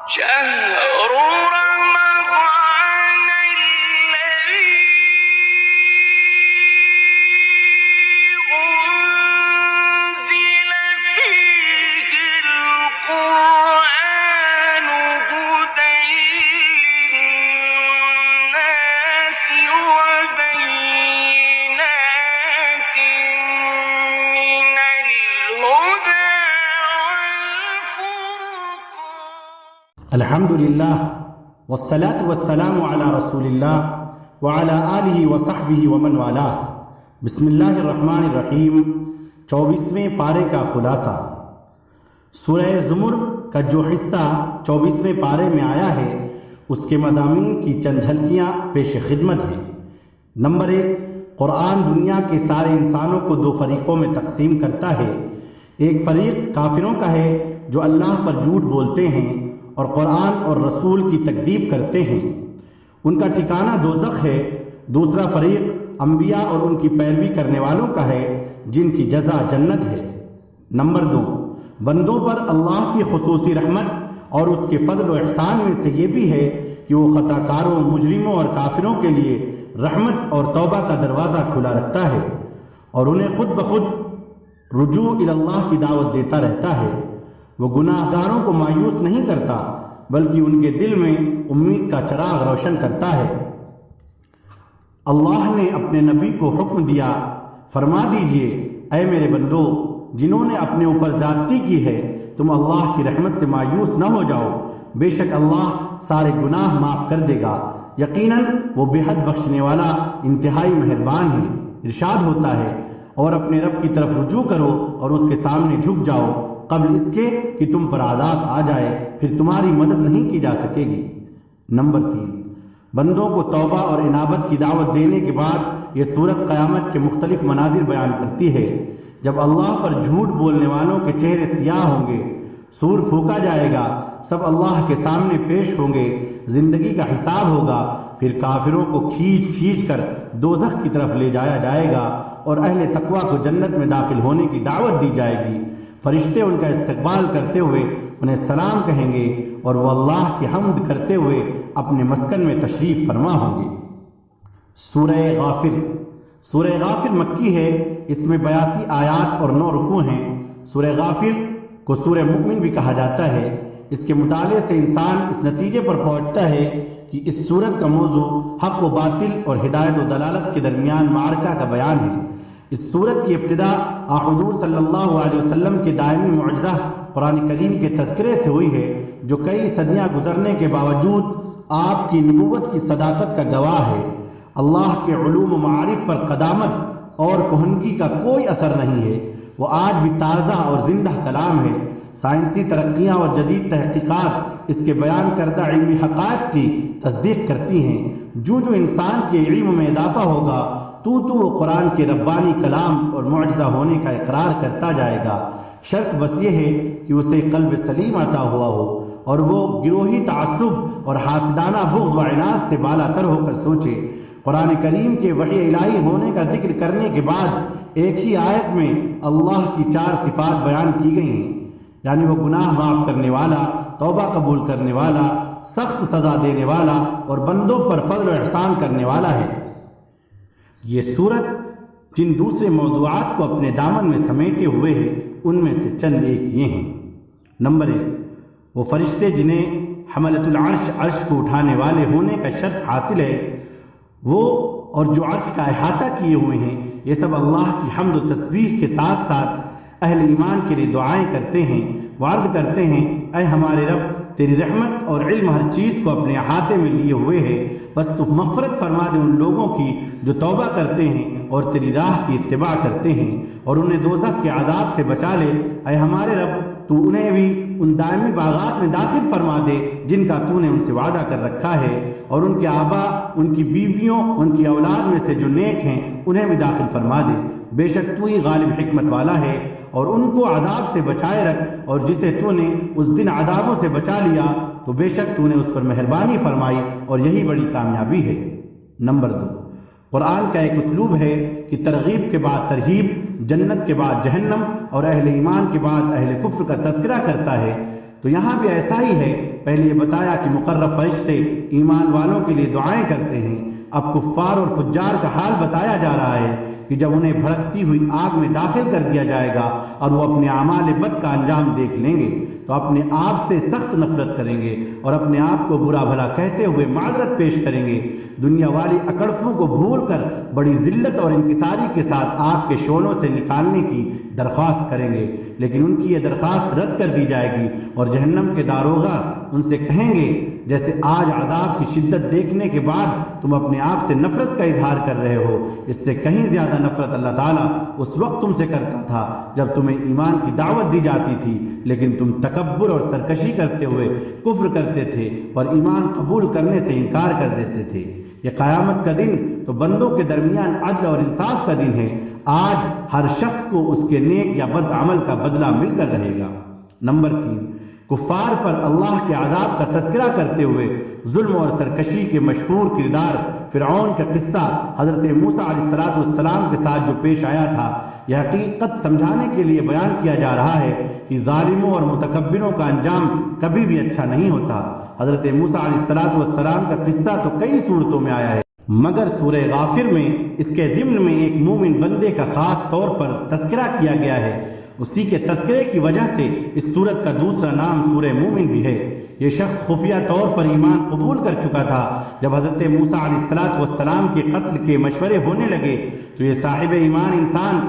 شهر رمضان الذي أنزل فيه القرآن هدى للناس وبينات من الهدى والفرقان. الحمدللہ والصلاة والسلام علی رسول اللہ وعلی آلہ وصحبہ ومن والاه. بسم اللہ الرحمن الرحیم. 24ویں پارے کا خلاصہ. سورہ زمر کا جو حصہ 24ویں پارے میں آیا ہے اس کے مضامین کی چند جھلکیاں پیش خدمت ہیں. نمبر 1، قرآن دنیا کے سارے انسانوں کو دو فریقوں میں تقسیم کرتا ہے. ایک فریق کافروں کا ہے جو اللہ پر جھوٹ بولتے ہیں اور قرآن اور رسول کی تکذیب کرتے ہیں، ان کا ٹھکانہ دوزخ ہے. دوسرا فریق انبیاء اور ان کی پیروی کرنے والوں کا ہے جن کی جزا جنت ہے. نمبر 2، بندوں پر اللہ کی خصوصی رحمت اور اس کے فضل و احسان میں سے یہ بھی ہے کہ وہ خطا کاروں، مجرموں اور کافروں کے لیے رحمت اور توبہ کا دروازہ کھلا رکھتا ہے اور انہیں خود بخود رجوع الی اللہ کی دعوت دیتا رہتا ہے. وہ گناہ گاروں کو مایوس نہیں کرتا بلکہ ان کے دل میں امید کا چراغ روشن کرتا ہے. اللہ نے اپنے نبی کو حکم دیا، فرما دیجئے اے میرے بندو، جنہوں نے اپنے اوپر زیادتی کی ہے تم اللہ کی رحمت سے مایوس نہ ہو جاؤ، بے شک اللہ سارے گناہ معاف کر دے گا، یقیناً وہ بے حد بخشنے والا انتہائی مہربان ہے. ارشاد ہوتا ہے، اور اپنے رب کی طرف رجوع کرو اور اس کے سامنے جھک جاؤ قبل اس کے کہ تم پر عذاب آ جائے، پھر تمہاری مدد نہیں کی جا سکے گی. نمبر 3، بندوں کو توبہ اور انابت کی دعوت دینے کے بعد یہ سورت قیامت کے مختلف مناظر بیان کرتی ہے. جب اللہ پر جھوٹ بولنے والوں کے چہرے سیاہ ہوں گے، سور پھونکا جائے گا، سب اللہ کے سامنے پیش ہوں گے، زندگی کا حساب ہوگا، پھر کافروں کو کھینچ کھینچ کر دوزخ کی طرف لے جایا جائے گا اور اہل تقویٰ کو جنت میں داخل ہونے کی دعوت دی جائے گی. فرشتے ان کا استقبال کرتے ہوئے انہیں سلام کہیں گے اور وہ اللہ کی حمد کرتے ہوئے اپنے مسکن میں تشریف فرما ہوں گے. سورہ غافر. سورہ غافر مکی ہے، اس میں 82 آیات اور 9 رکوع ہیں. سورہ غافر کو سورہ مؤمن بھی کہا جاتا ہے. اس کے مطالعے سے انسان اس نتیجے پر پہنچتا ہے کہ اس سورت کا موضوع حق و باطل اور ہدایت و دلالت کے درمیان معرکہ کا بیان ہے. اس سورت کی ابتدا حضور صلی اللہ علیہ وسلم کے دائمی معجزہ قرآن کریم کے تذکرے سے ہوئی ہے، جو کئی صدیاں گزرنے کے باوجود آپ کی نبوت کی صداقت کا گواہ ہے. اللہ کے علوم و معارف پر قدامت اور کہنگی کا کوئی اثر نہیں ہے. وہ آج بھی تازہ اور زندہ کلام ہے. سائنسی ترقیاں اور جدید تحقیقات اس کے بیان کردہ علمی حقائق کی تصدیق کرتی ہیں. جو انسان کے علم میں اضافہ ہوگا تو وہ قرآن کے ربانی کلام اور معجزہ ہونے کا اقرار کرتا جائے گا. شرط بس یہ ہے کہ اسے قلب سلیم عطا ہوا ہو اور وہ گروہی تعصب اور حاسدانہ بغض و عناد سے بالا تر ہو کر سوچے. قرآن کریم کے وحی الہی ہونے کا ذکر کرنے کے بعد ایک ہی آیت میں اللہ کی 4 صفات بیان کی گئی ہیں، یعنی وہ گناہ معاف کرنے والا، توبہ قبول کرنے والا، سخت سزا دینے والا اور بندوں پر فضل و احسان کرنے والا ہے. یہ سورت جن دوسرے موضوعات کو اپنے دامن میں سمیٹے ہوئے ہے ان میں سے چند ایک یہ ہیں. نمبر 1، وہ فرشتے جنہیں حملۃ العرش، عرش کو اٹھانے والے ہونے کا شرط حاصل ہے، وہ اور جو عرش کا احاطہ کیے ہوئے ہیں، یہ سب اللہ کی حمد و تسبیح کے ساتھ ساتھ اہل ایمان کے لیے دعائیں کرتے ہیں، وعد کرتے ہیں اے ہمارے رب، تیری رحمت اور علم ہر چیز کو اپنے احاطے میں لیے ہوئے ہے، بس تو مغفرت فرما دے ان لوگوں کی جو توبہ کرتے ہیں اور تیری راہ کی اتباع کرتے ہیں، اور انہیں دوزخ کے عذاب سے بچا لے. اے ہمارے رب، تو انہیں بھی ان دائمی باغات میں داخل فرما دے جن کا تو نے ان سے وعدہ کر رکھا ہے، اور ان کے آبا، ان کی بیویوں، ان کی اولاد میں سے جو نیک ہیں انہیں بھی داخل فرما دے. بے شک تو ہی غالب حکمت والا ہے، اور ان کو عذاب سے بچائے رکھ، اور جسے تو نے اس دن عذابوں سے بچا لیا تو بے شک تو نے اس پر مہربانی فرمائی، اور یہی بڑی کامیابی ہے. نمبر 2، قرآن کا ایک اسلوب ہے کہ ترغیب کے بعد ترہیب، جنت کے بعد جہنم اور اہل ایمان کے بعد اہل کفر کا تذکرہ کرتا ہے. تو یہاں بھی ایسا ہی ہے. پہلے یہ بتایا کہ مقرب فرشتے ایمان والوں کے لیے دعائیں کرتے ہیں. اب کفار اور فجار کا حال بتایا جا رہا ہے کہ جب انہیں بھڑکتی ہوئی آگ میں داخل کر دیا جائے گا اور وہ اپنے اعمال بد کا انجام دیکھ لیں گے تو اپنے آپ سے سخت نفرت کریں گے اور اپنے آپ کو برا بھلا کہتے ہوئے معذرت پیش کریں گے. دنیا والی اکڑفوں کو بھول کر بڑی ذلت اور انکساری کے ساتھ آگ کے شعلوں سے نکالنے کی درخواست کریں گے، لیکن ان کی یہ درخواست رد کر دی جائے گی اور جہنم کے داروغہ ان سے کہیں گے جیسے آج عذاب کی شدت دیکھنے کے بعد تم اپنے آپ سے نفرت کا اظہار کر رہے ہو، اس سے کہیں زیادہ نفرت اللہ تعالیٰ اس وقت تم سے کرتا تھا جب تمہیں ایمان کی دعوت دی جاتی تھی، لیکن تم تکبر اور سرکشی کرتے ہوئے کفر کرتے تھے اور ایمان قبول کرنے سے انکار کر دیتے تھے. یہ قیامت کا دن تو بندوں کے درمیان عدل اور انصاف کا دن ہے. آج ہر شخص کو اس کے نیک یا بد عمل کا بدلہ مل کر رہے گا. نمبر 3، کفار پر اللہ کے عذاب کا تذکرہ کرتے ہوئے ظلم اور سرکشی کے مشہور کردار فرعون کا قصہ حضرت موسیٰ علیہ السلام کے ساتھ جو پیش آیا تھا، یہ حقیقت سمجھانے کے لیے بیان کیا جا رہا ہے کہ ظالموں اور متکبروں کا انجام کبھی بھی اچھا نہیں ہوتا. حضرت موسیٰ علیہ السلام کا قصہ تو کئی صورتوں میں آیا ہے، مگر سورہ غافر میں اس کے ضمن میں ایک مومن بندے کا خاص طور پر تذکرہ کیا گیا ہے. اسی کے تذکرے کی وجہ سے اس سورت کا دوسرا نام سورہ مومن بھی ہے. یہ شخص خفیہ طور پر ایمان قبول کر چکا تھا. جب حضرت موسیٰ علیہ السلام کے قتل کے مشورے ہونے لگے تو یہ صاحب ایمان انسان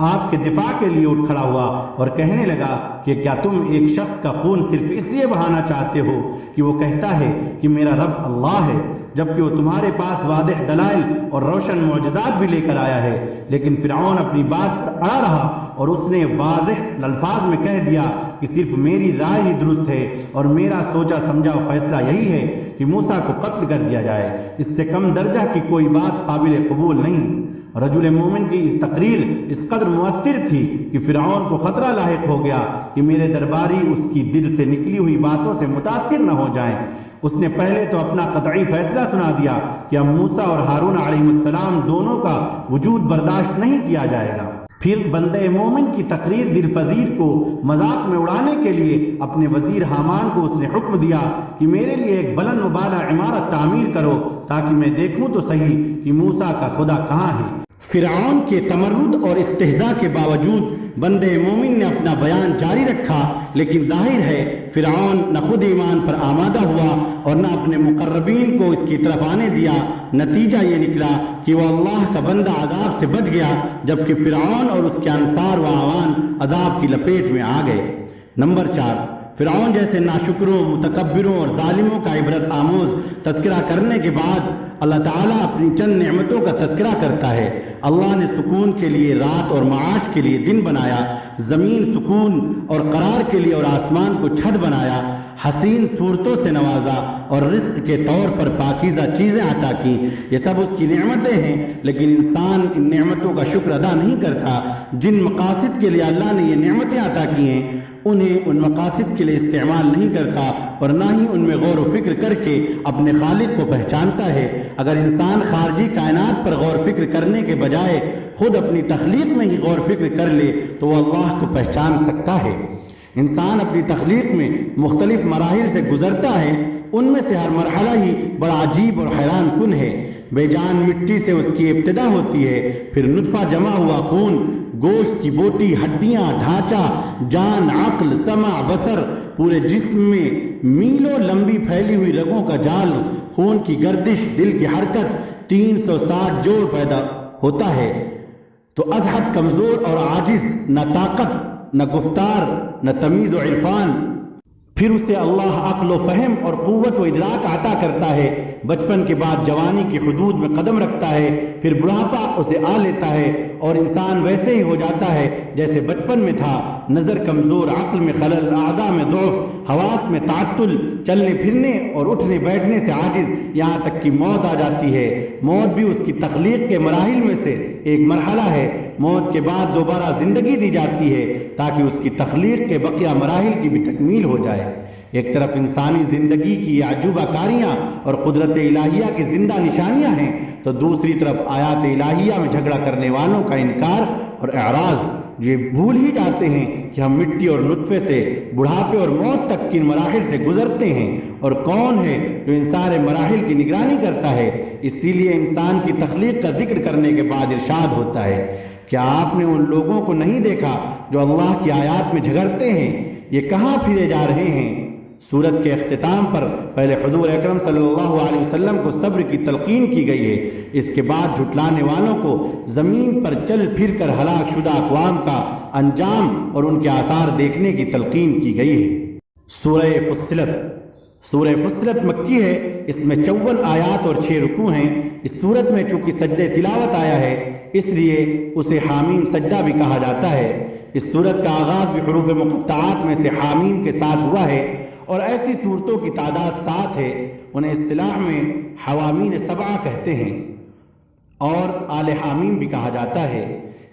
آپ کے دفاع کے لیے اٹھ کھڑا ہوا اور کہنے لگا کہ کیا تم ایک شخص کا خون صرف اس لیے بہانا چاہتے ہو کہ وہ کہتا ہے کہ میرا رب اللہ ہے، جبکہ وہ تمہارے پاس واضح دلائل اور روشن معجزات بھی لے کر آیا ہے؟ لیکن فرعون اپنی بات پر اڑا رہا اور اس نے واضح الفاظ میں کہہ دیا کہ صرف میری رائے ہی درست ہے اور میرا سوچا سمجھا فیصلہ یہی ہے کہ موسیٰ کو قتل کر دیا جائے. اس سے کم درجہ کی کوئی بات قابل قبول نہیں. رجل مومن کی تقریر اس قدر مؤثر تھی کہ فرعون کو خطرہ لاحق ہو گیا کہ میرے درباری اس کی دل سے نکلی ہوئی باتوں سے متاثر نہ ہو جائیں. اس نے پہلے تو اپنا قطعی فیصلہ سنا دیا کہ اب موسیٰ اور ہارون علیہ السلام دونوں کا وجود برداشت نہیں کیا جائے گا. پھر بندے مومن کی تقریر دل پذیر کو مذاق میں اڑانے کے لیے اپنے وزیر حامان کو اس نے حکم دیا کہ میرے لیے ایک بلند و بالا عمارت تعمیر کرو تاکہ میں دیکھوں تو صحیح کہ موسیٰ کا خدا کہاں ہے. فرعون کے تمرد اور استہزاء کے باوجود بندے مومن نے اپنا بیان جاری رکھا، لیکن ظاہر ہے فرعون نہ خود ایمان پر آمادہ ہوا اور نہ اپنے مقربین کو اس کی طرف آنے دیا. نتیجہ یہ نکلا کہ وہ اللہ کا بندہ عذاب سے بچ گیا، جبکہ فرعون اور اس کے انصار و اعوان عذاب کی لپیٹ میں آ گئے. نمبر 4، فرعون جیسے ناشکروں، متکبروں اور ظالموں کا عبرت آموز تذکرہ کرنے کے بعد اللہ تعالیٰ اپنی چند نعمتوں کا تذکرہ کرتا ہے. اللہ نے سکون کے لیے رات اور معاش کے لیے دن بنایا، زمین سکون اور قرار کے لیے اور آسمان کو چھت بنایا، حسین صورتوں سے نوازا اور رزق کے طور پر پاکیزہ چیزیں عطا کی. یہ سب اس کی نعمتیں ہیں، لیکن انسان ان نعمتوں کا شکر ادا نہیں کرتا. جن مقاصد کے لیے اللہ نے یہ نعمتیں عطا کی ہیں انہیں ان مقاصد کے لیے استعمال نہیں کرتا اور نہ ہی ان میں غور و فکر کر کے اپنے خالق کو پہچانتا ہے. اگر انسان خارجی کائنات پر غور فکر کرنے کے بجائے خود اپنی تخلیق میں ہی غور فکر کر لے تو وہ اللہ کو پہچان سکتا ہے. انسان اپنی تخلیق میں مختلف مراحل سے گزرتا ہے، ان میں سے ہر مرحلہ ہی بڑا عجیب اور حیران کن ہے. بے جان مٹی سے اس کی ابتدا ہوتی ہے، پھر نطفہ جمع ہوا خون، گوشت کی بوٹی، ہڈیاں، ڈھانچہ، جان، عقل، سمع، بصر، پورے جسم میں میلوں لمبی پھیلی ہوئی رگوں کا جال، خون کی گردش، دل کی حرکت، 360 جوڑ پیدا ہوتا ہے. تو از حد کمزور اور عاجز، نہ طاقت، نہ گفتار، نہ تمیز و عرفان. پھر اسے اللہ عقل و فہم اور قوت و ادراک عطا کرتا ہے. بچپن کے بعد جوانی کی حدود میں قدم رکھتا ہے، پھر بڑھاپا اسے آ لیتا ہے اور انسان ویسے ہی ہو جاتا ہے جیسے بچپن میں تھا. نظر کمزور، عقل میں خلل، اعضاء میں ضعف، حواس میں تعطل، چلنے پھرنے اور اٹھنے بیٹھنے سے عاجز، یہاں تک کہ موت آ جاتی ہے. موت بھی اس کی تخلیق کے مراحل میں سے ایک مرحلہ ہے. موت کے بعد دوبارہ زندگی دی جاتی ہے تاکہ اس کی تخلیق کے بقیہ مراحل کی بھی تکمیل ہو جائے. ایک طرف انسانی زندگی کی عجوبہ کاریاں اور قدرت الہیہ کی زندہ نشانیاں ہیں، تو دوسری طرف آیات الہیہ میں جھگڑا کرنے والوں کا انکار اور اعراض. یہ بھول ہی جاتے ہیں کہ ہم مٹی اور نطفے سے بڑھاپے اور موت تک کن مراحل سے گزرتے ہیں اور کون ہے جو ان سارے مراحل کی نگرانی کرتا ہے۔ اسی لیے انسان کی تخلیق کا ذکر کرنے کے بعد ارشاد ہوتا ہے، کیا آپ نے ان لوگوں کو نہیں دیکھا جو اللہ کی آیات میں جھگڑتے ہیں؟ یہ کہاں پھرے جا رہے ہیں؟ سورت کے اختتام پر پہلے حضور اکرم صلی اللہ علیہ وسلم کو صبر کی تلقین کی گئی ہے، اس کے بعد جھٹلانے والوں کو زمین پر چل پھر کر ہلاک شدہ اقوام کا انجام اور ان کے آثار دیکھنے کی تلقین کی گئی ہے۔ سورہ فصلت مکی ہے، اس میں 54 آیات اور 6 رکوع ہیں۔ اس سورت میں چونکہ سجدہ تلاوت آیا ہے اس لیے اسے حامیم سجدہ بھی کہا جاتا ہے۔ اس سورت کا آغاز بھی حروف مقطعات میں سے حامیم کے ساتھ ہوا ہے اور ایسی صورتوں کی تعداد 7 ہے، انہیں اصطلاح میں حوامین 7 کہتے ہیں اور آل حامیم بھی کہا جاتا ہے۔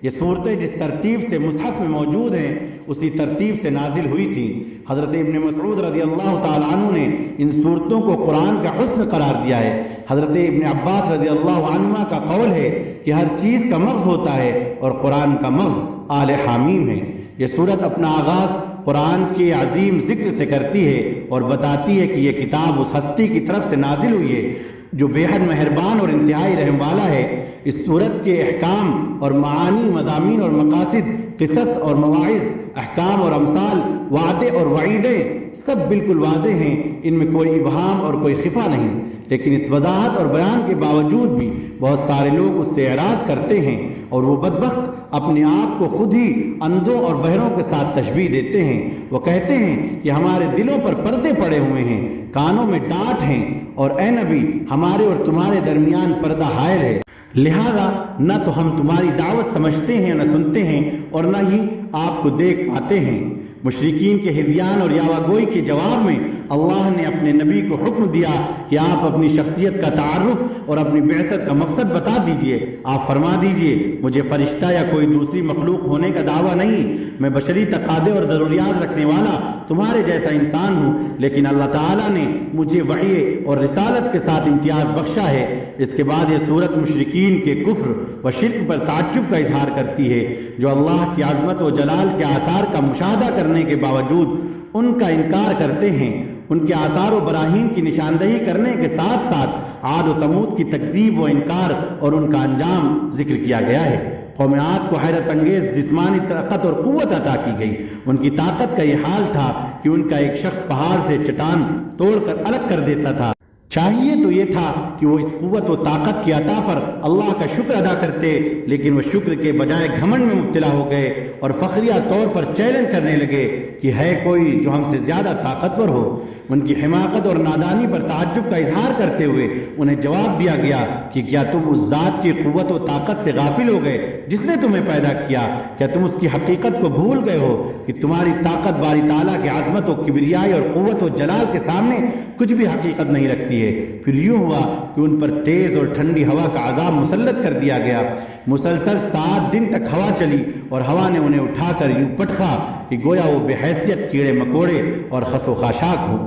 یہ صورتیں جس ترتیب سے مصحف میں موجود ہیں اسی ترتیب سے نازل ہوئی تھیں۔ حضرت ابن مسعود رضی اللہ تعالیٰ عنہ نے ان صورتوں کو قرآن کا حسن قرار دیا ہے۔ حضرت ابن عباس رضی اللہ عنہما کا قول ہے کہ ہر چیز کا مغز ہوتا ہے اور قرآن کا مغز آل حامیم ہے۔ یہ صورت اپنا آغاز قرآن کے عظیم ذکر سے کرتی ہے اور بتاتی ہے کہ یہ کتاب اس ہستی کی طرف سے نازل ہوئی ہے جو بے حد مہربان اور انتہائی رحم والا ہے۔ اس صورت کے احکام اور معانی، مضامین اور مقاصد، قصص اور مواعظ، احکام اور امثال، وعدے اور وعیدیں سب بالکل واضح ہیں، ان میں کوئی ابہام اور کوئی خفا نہیں۔ لیکن اس وضاحت اور بیان کے باوجود بھی بہت سارے لوگ اس سے اعراض کرتے ہیں اور وہ بدبخت اپنے آپ کو خود ہی اندھوں اور بہروں کے ساتھ تشبیہ دیتے ہیں۔ وہ کہتے ہیں کہ ہمارے دلوں پر پردے پڑے ہوئے ہیں، کانوں میں ڈانٹ ہیں، اور اے نبی ہمارے اور تمہارے درمیان پردہ حائل ہے، لہذا نہ تو ہم تمہاری دعوت سمجھتے ہیں نہ سنتے ہیں اور نہ ہی آپ کو دیکھ پاتے ہیں۔ مشرکین کے ہذیان اور یاوہ کے جواب میں اللہ نے اپنے نبی کو حکم دیا کہ آپ اپنی شخصیت کا تعارف اور اپنی بعثت کا مقصد بتا دیجئے۔ آپ فرما دیجئے مجھے فرشتہ یا کوئی دوسری مخلوق ہونے کا دعویٰ نہیں، میں بشری تقاضے اور ضروریات رکھنے والا تمہارے جیسا انسان ہوں، لیکن اللہ تعالیٰ نے مجھے وحی اور رسالت کے ساتھ امتیاز بخشا ہے۔ اس کے بعد یہ سورت مشرکین کے کفر و شرک پر تعجب کا اظہار کرتی ہے جو اللہ کی عظمت و جلال کے آثار کا مشاہدہ کرنے کے باوجود ان کا انکار کرتے ہیں۔ ان کے آثار و براہین کی نشاندہی کرنے کے ساتھ ساتھ عاد و ثمود کی تکذیب و انکار اور ان کا انجام ذکر کیا گیا ہے۔ قوم عاد کو حیرت انگیز جسمانی طاقت اور قوت عطا کی گئی۔ ان کی طاقت کا یہ حال تھا کہ ان کا ایک شخص پہاڑ سے چٹان توڑ کر الگ کر دیتا تھا۔ چاہیے تو یہ تھا کہ وہ اس قوت و طاقت کی عطا پر اللہ کا شکر ادا کرتے، لیکن وہ شکر کے بجائے گھمنڈ میں مبتلا ہو گئے اور فخریہ طور پر چیلنج کرنے لگے کہ ہے کوئی جو ہم سے زیادہ طاقتور ہو۔ ان کی حماقت اور نادانی پر تعجب کا اظہار کرتے ہوئے انہیں جواب دیا گیا کہ کیا تم اس ذات کی قوت و طاقت سے غافل ہو گئے جس نے تمہیں پیدا کیا؟ کیا تم اس کی حقیقت کو بھول گئے ہو کہ تمہاری طاقت باری تعالیٰ کی عظمت و کبریائی اور قوت و جلال کے سامنے کچھ بھی حقیقت نہیں رکھتی ہے؟ پھر یوں ہوا کہ ان پر تیز اور ٹھنڈی ہوا کا عذاب مسلط کر دیا گیا۔ مسلسل 7 دن تک ہوا چلی اور ہوا نے انہیں اٹھا کر یوں پٹخا کہ گویا وہ بے حیثیت کیڑے مکوڑے اور خس و خاشاک ہو۔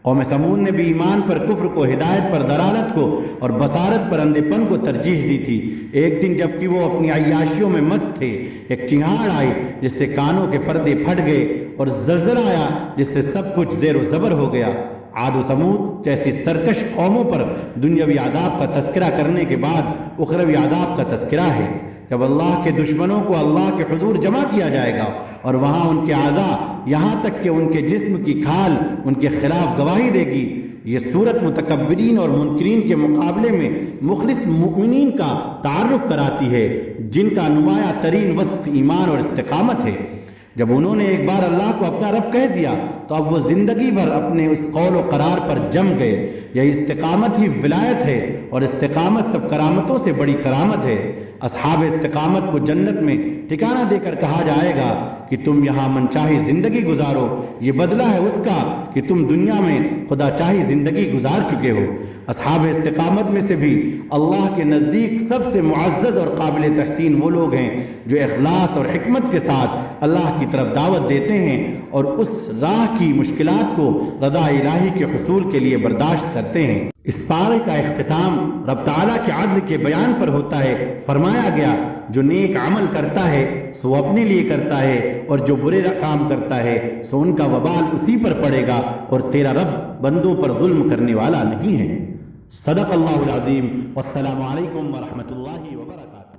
قوم ثمود نے بھی ایمان پر کفر کو، ہدایت پر ضلالت کو اور بصارت پر اندھے پن کو ترجیح دی تھی۔ ایک دن جبکہ وہ اپنی عیاشیوں میں مست تھے، ایک چنگاڑ آئی جس سے کانوں کے پردے پھٹ گئے اور زلزلہ آیا جس سے سب کچھ زیر و زبر ہو گیا۔ عاد و ثمود جیسی سرکش قوموں پر دنیاوی عذاب کا تذکرہ کرنے کے بعد اخروی عذاب کا تذکرہ ہے۔ جب اللہ کے دشمنوں کو اللہ کے حضور جمع کیا جائے گا اور وہاں ان کے اعضاء یہاں تک کہ ان کے جسم کی کھال ان کے خلاف گواہی دے گی۔ یہ صورت متکبرین اور منکرین کے مقابلے میں مخلص مؤمنین کا تعارف کراتی ہے جن کا نمایاں ترین وصف ایمان اور استقامت ہے۔ جب انہوں نے ایک بار اللہ کو اپنا رب کہہ دیا تو اب وہ زندگی بھر اپنے اس قول و قرار پر جم گئے۔ یہ استقامت ہی ولایت ہے اور استقامت سب کرامتوں سے بڑی کرامت ہے۔ اصحاب استقامت کو جنت میں ٹھکانہ دے کر کہا جائے گا کہ تم یہاں منچاہی زندگی گزارو، یہ بدلہ ہے اس کا کہ تم دنیا میں خدا چاہی زندگی گزار چکے ہو۔ اصحاب استقامت میں سے بھی اللہ کے نزدیک سب سے معزز اور قابل تحسین وہ لوگ ہیں جو اخلاص اور حکمت کے ساتھ اللہ کی طرف دعوت دیتے ہیں اور اس راہ کی مشکلات کو رضا الہی کے حصول کے لیے برداشت کرتے ہیں۔ اس پارے کا اختتام رب تعالیٰ کے عدل کے بیان پر ہوتا ہے۔ فرمایا گیا جو نیک عمل کرتا ہے سو اپنے لیے کرتا ہے، اور جو برے کام کرتا ہے سو ان کا وبال اسی پر پڑے گا، اور تیرا رب بندوں پر ظلم کرنے والا نہیں ہے۔ صدق اللہ العظیم، والسلام علیکم ورحمۃ اللہ وبرکاتہ۔